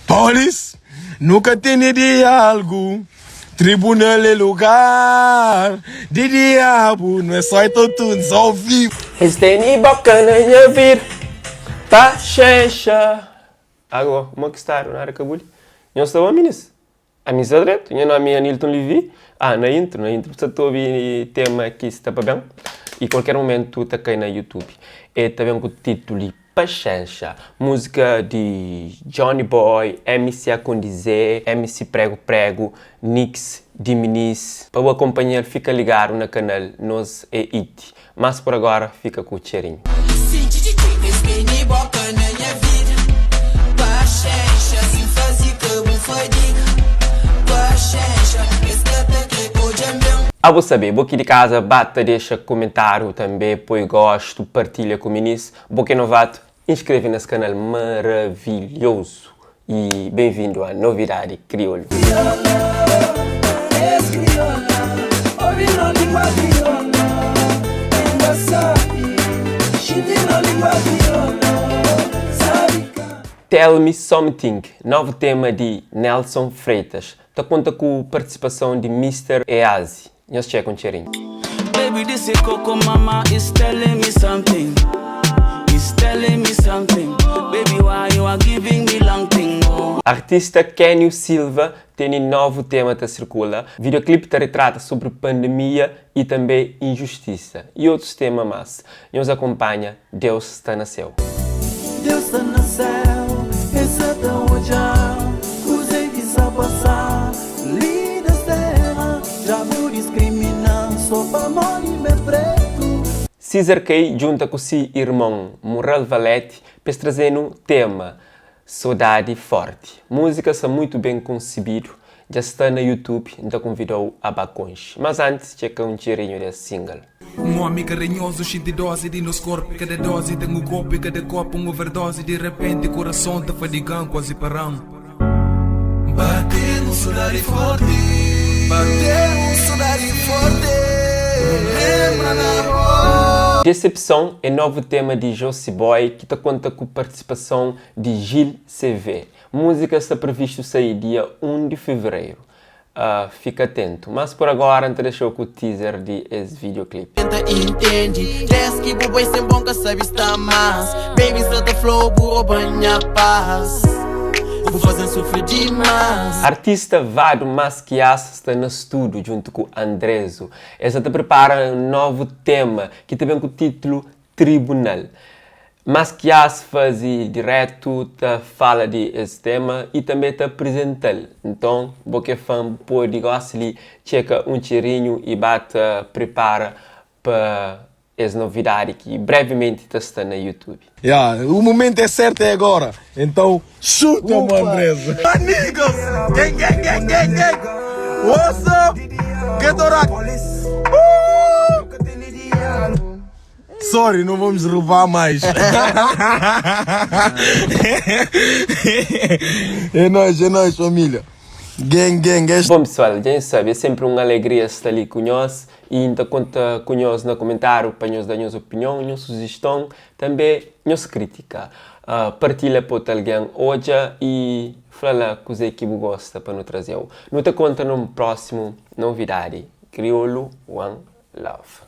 Polis, nunca tem diálogo. Tribunal é lugar de diabo, não é só então tudo, só ao vivo. Esteni boca na minha vida, tá checha. Agora, como que está? Não era cabulho? Não estou a minis. A minha direto, não é a minha Nilton Levi. Na intro, você está a ouvir tema aqui, está bem? E qualquer momento está aqui na YouTube. E também com o título Pachancha, música de Johnny Boy, MC Acondizé, MC Prego Prego, Nix, Diminis. Para o acompanhar, fica ligado no canal Nós é It. Mas por agora, fica com o cheirinho. Vou saber, vou aqui de casa, bata, deixa comentário também, põe gosto, partilha com o Minis. Vou que é novato, inscreve nesse canal maravilhoso. E bem-vindo à novidade crioulo. Tell Me Something, novo tema de Nelson Freitas. Tá conta com a participação de Mr. Eazi. Nós checam um cheirinho. Baby, this is Coco Mama is telling me something. It's telling me something. Baby, why you are giving me long thing? Oh. Artista Kenio Silva tem um novo tema que circula. Videoclipe que retrata sobre pandemia e também injustiça. E outros temas mais. Nos acompanha Deus está no céu. Deus está no céu, esse tão olhar, usei que só passar, lindas terra, já vou discriminar, só para morrer meu preto. Cesar Kay junta com seu irmão Moral Valete para trazer um tema Saudade Forte. Música está muito bem concebido, já está no YouTube, então convidou a bacões. Mas antes, checa um cheirinho desse single. Homem carinhoso, cheio de dose de nos corpos. Cada dose tem um copo e cada copo uma overdose. De repente, coração tá fadigando, quase parando. Bater no saudade forte. Bater no saudade forte. Lembra da voz. Decepção é novo tema de Josie Boy, que tá conta com participação de Gil CV. Música está previsto sair dia 1 de fevereiro. Fica atento. Mas por agora, te deixou com o teaser de esse videoclipe. Entende, desce que bobões sem bom que sabe estar mais. Baby, solta flow, burro, banha paz. Vou fazer sofrer demais. Artista Vado Masquias está no estúdio junto com Andreso. Essa te prepara um novo tema que tem com o título Tribunal. Masquias faz direto, fala de esse tema e também te apresenta. Então, você fã pode gostar de checa um cheirinho e bate, prepara para essa novidade que brevemente está no YouTube. O momento é certo, é agora. Então, chuta, meu Andreso. Amigos, gang. What's up? Get alright. Sorry, não vamos levar mais. É nóis, família. Gang. Bom pessoal, já sabe, é sempre uma alegria estar ali com nós e ainda conta com nós no comentário para nos dar a nossa opinião, a nossa sugestão, também a nossa crítica. Partilha para alguém hoje e fala com os que você gosta para nos trazer. Não te conta no próximo novidade. Crioulo One Love.